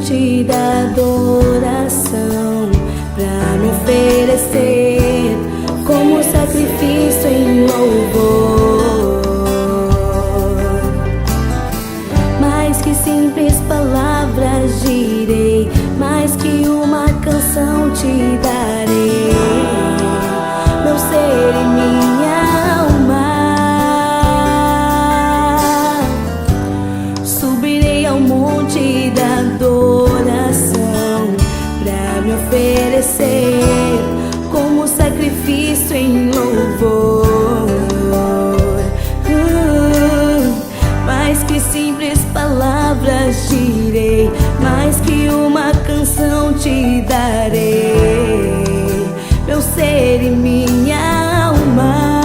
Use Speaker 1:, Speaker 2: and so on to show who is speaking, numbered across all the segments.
Speaker 1: monte da adoração pra me oferecer como sacrifício em louvor. Mais que simples palavras direi, mais que uma canção te darei, meu ser e minha alma. Subirei ao monte da adoração pra me oferecer como sacrifício em louvor. Mais que simples palavras direi, mais que uma canção te darei, meu ser e minha alma.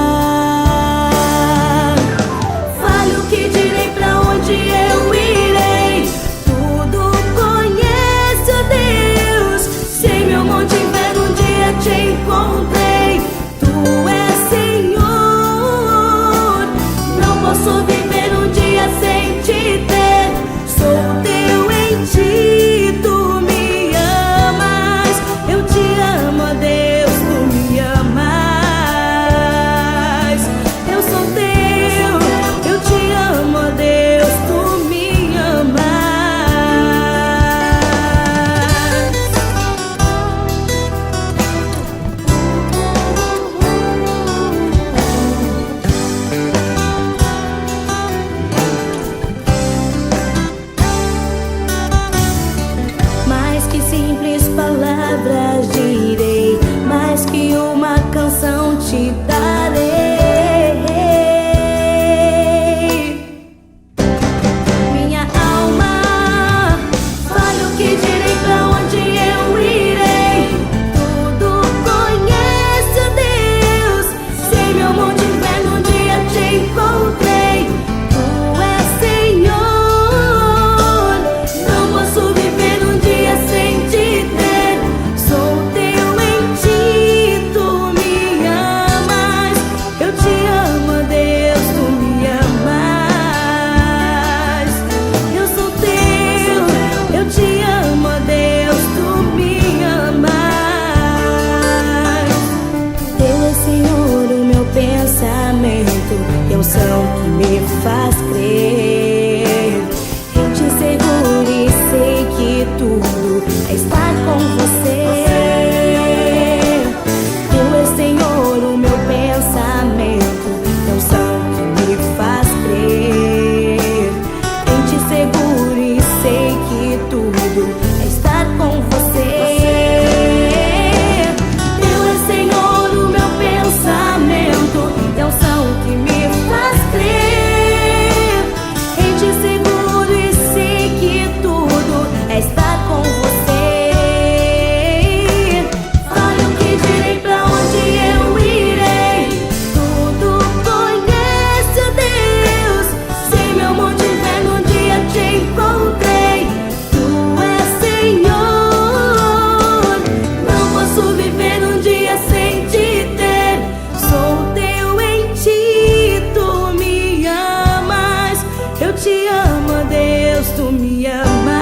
Speaker 1: Fale o que direi, pra onde eu irei, tudo conheço, Deus. Se em meu monte inverno um dia te encontrei, tu és Senhor. Não posso viver um dia sem te ter, sou teu em ti, tu me amas. Eu te amo, Deus, tu me amas. Eu sou teu, eu te amo, Deus, tu me mais que simples palavras direi, mais que uma canção te darei. Minha alma, fale o que direi, pra onde eu irei, tudo conheço, Deus. Se em meu monte inverno um dia te encontrei, tu és Senhor. Não posso viver um dia sem te ter, sou teu em ti, tu me amas. Eu te amo, Deus, tu me amas. Eu sou teu, eu te amo, Deus, tu me amas. Teu é, Senhor, o meu pensamento e a unção que me faz crer. Eu te seguro e sei que tudo é estar com você. Teu é, Senhor, o meu pensamento e a unção que me faz crer. Eu te seguro e sei que tudo é estar com você. Teu é, Senhor, o meu pensamento e a unção que me faz crer. Em ti seguro e sei que tudo é estar com você. Fale o que direi, pra onde eu irei, tudo conheço, Deus. Se em meu monte inverno um dia te encontrei, tu és Senhor. Não posso viver um dia sem te ter, sou teu em ti, tu me amas. Eu te amo, Deus, tu me amas.